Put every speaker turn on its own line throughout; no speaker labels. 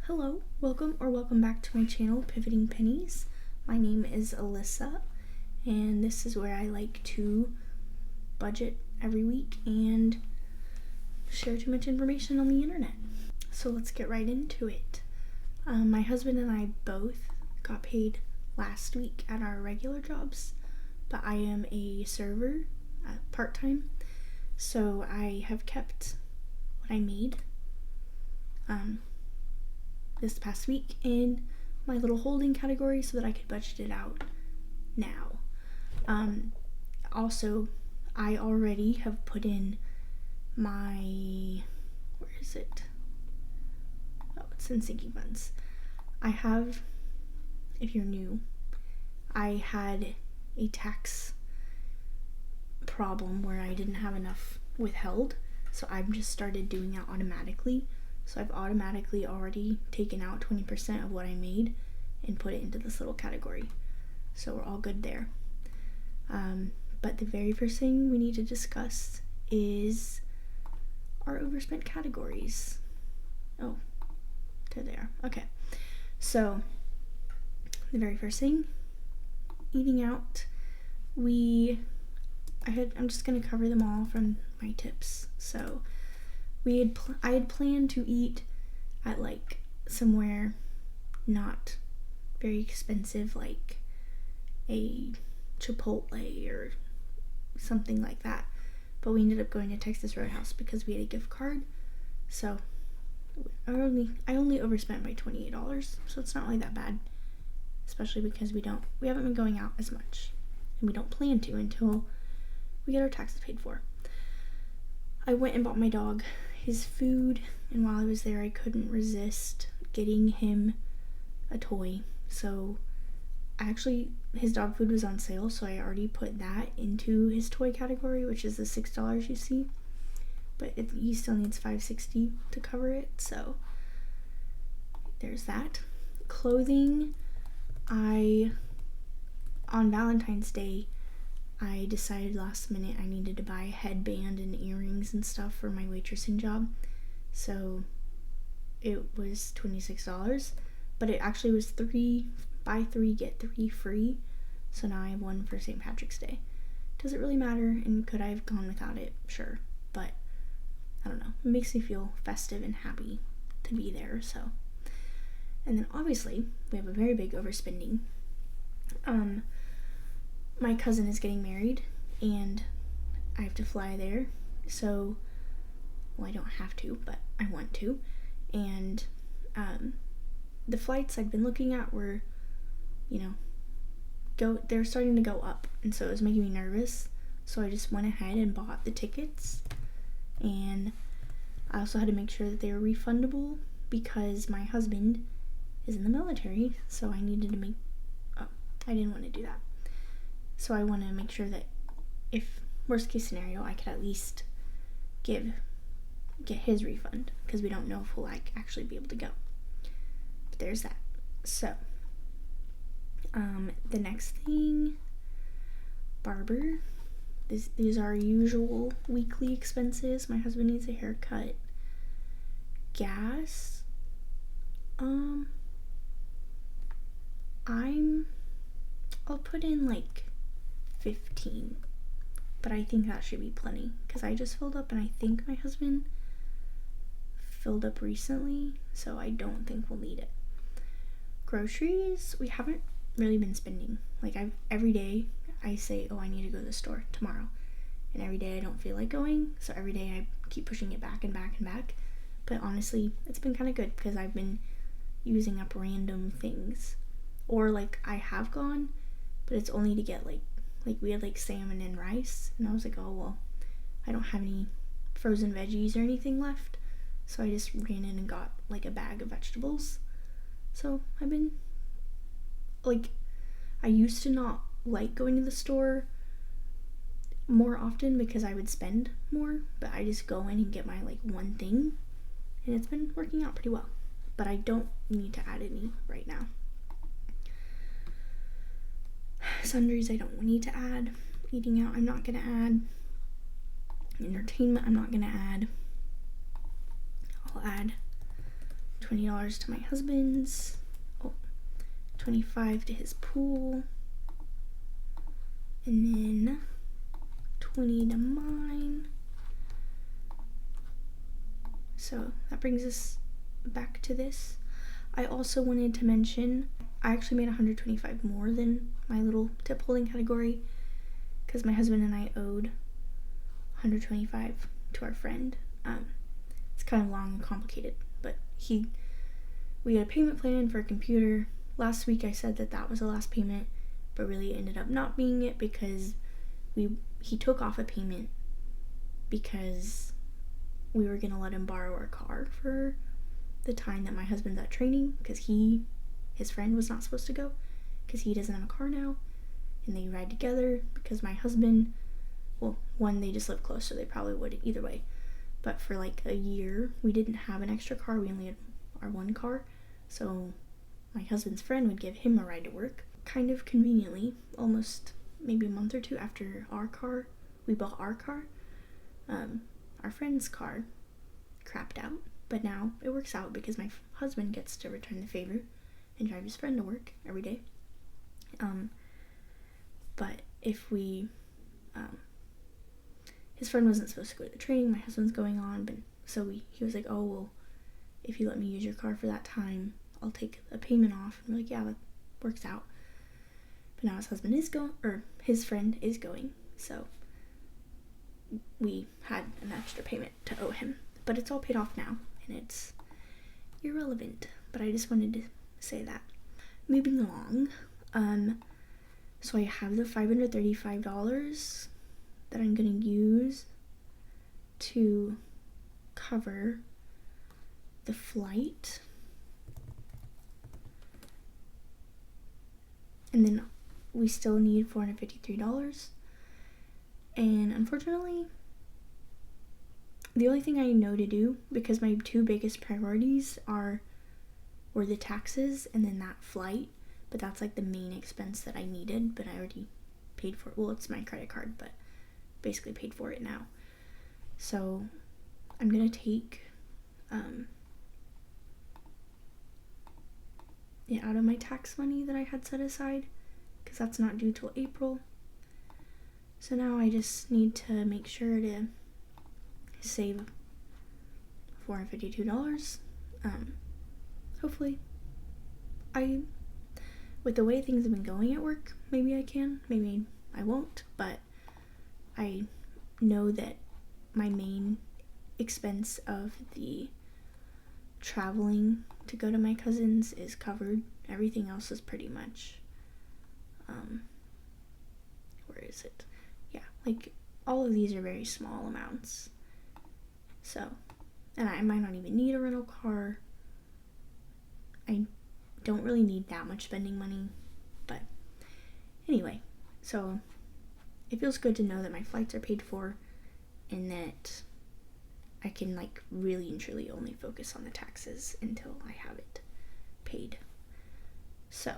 Hello, welcome back to my channel, Pivoting Pennies. My name is Alyssa, and this is where I like to budget every week and share too much information on the internet. So let's get right into it. My husband and I both got paid last week at our regular jobs, but I am a server part-time, so I have kept what I made this past week in my little holding category so that I could budget it out now. Also, I already have put in my, where is it? Oh, it's in sinking funds. I have, if you're new, I had a tax problem where I didn't have enough withheld, so I've just started doing that automatically. So I've automatically already taken out 20% of what I made and put it into this little category. So we're all good there. But the very first thing we need to discuss is our overspent categories. Oh, there they are. Okay. So the very first thing, eating out. I'm just going to cover them all from my tips. So I had planned to eat at like somewhere not very expensive, like a Chipotle or something like that, but we ended up going to Texas Roadhouse because we had a gift card. So I only overspent by $28, so it's not really that bad, especially because we haven't been going out as much, and we don't plan to until we get our taxes paid for. I went and bought my dog his food, and while I was there I couldn't resist getting him a toy. So his dog food was on sale, so I already put that into his toy category, which is the $6 you see, but he still needs $5.60 to cover it, so there's that. Clothing, on Valentine's Day I decided last minute I needed to buy a headband and earrings and stuff for my waitressing job. So it was $26, but it actually was buy 3 get 3 free. So now I have one for St. Patrick's Day. Does it really matter? And could I have gone without it? Sure, but I don't know. It makes me feel festive and happy to be there. So, and then obviously we have a very big overspending. My cousin is getting married, and I have to fly there, so, well, I don't have to, but I want to, and, the flights I've been looking at were, they're starting to go up, and so it was making me nervous, so I just went ahead and bought the tickets, and I also had to make sure that they were refundable, because my husband is in the military, so I didn't want to do that. So I want to make sure that if worst case scenario, I could at least get his refund, because we don't know if we'll actually be able to go. But there's that. So the next thing, barber. These are our weekly expenses. My husband needs a haircut. Gas. I'll put in like 15, but I think that should be plenty because I just filled up, and I think my husband filled up recently, so I don't think we'll need it. Groceries, we haven't really been spending. Every day I say, oh, I need to go to the store tomorrow, and every day I don't feel like going, so every day I keep pushing it back and back and back. But honestly, it's been kind of good because I've been using up random things, or I have gone, but it's only to get we had salmon and rice, and I was like, oh well, I don't have any frozen veggies or anything left, so I just ran in and got a bag of vegetables. So I've been I used to not like going to the store more often because I would spend more, but I just go in and get my one thing, and it's been working out pretty well, but I don't need to add any right now. Sundries I don't need to add. Eating out I'm not going to add. Entertainment I'm not going to add. I'll add $20 to my husband's, $25 to his pool, and then $20 to mine. So that brings us back to this. I also wanted to mention I actually made $125 more than my little tip holding category because my husband and I owed $125 to our friend. It's kind of long and complicated, but we had a payment plan for a computer. Last week I said that was the last payment, but really it ended up not being it because he took off a payment because we were gonna let him borrow our car for the time that my husband's at training because his friend was not supposed to go because he doesn't have a car now, and they ride together because my husband, well, one, they just live close, so they probably would either way, but for like a year we didn't have an extra car. We only had our one car, so my husband's friend would give him a ride to work. Kind of conveniently, almost maybe a month or two after we bought our car, our friend's car crapped out, but now it works out because my husband gets to return the favor and drive his friend to work every day. But if his friend wasn't supposed to go to the training, my husband's going on, but so he was like, oh, well, if you let me use your car for that time, I'll take a payment off. And we're like, yeah, that works out. But now his husband is going, or his friend is going, so we had an extra payment to owe him. But it's all paid off now, and it's irrelevant, but I just wanted to say that. Moving along, so I have the $535 that I'm going to use to cover the flight, and then we still need $453, and unfortunately the only thing I know to do, because my two biggest priorities were the taxes and then that flight, but that's like the main expense that I needed, but I already paid for it. Well, it's my credit card, but basically paid for it now. So I'm gonna take it out of my tax money that I had set aside because that's not due till April. So now I just need to make sure to save $452. Hopefully with the way things have been going at work, maybe I can, maybe I won't, but I know that my main expense of the traveling to go to my cousin's is covered. Everything else is pretty much where is it? Yeah, like all of these are very small amounts. So, and I might not even need a rental car. I don't really need that much spending money, but anyway, so it feels good to know that my flights are paid for and that I can like really and truly only focus on the taxes until I have it paid. So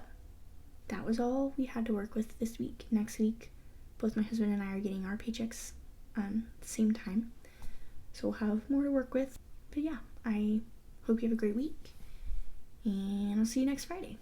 that was all we had to work with this week. Next week, both my husband and I are getting our paychecks at the same time, so we'll have more to work with. But yeah, I hope you have a great week, and I'll see you next Friday.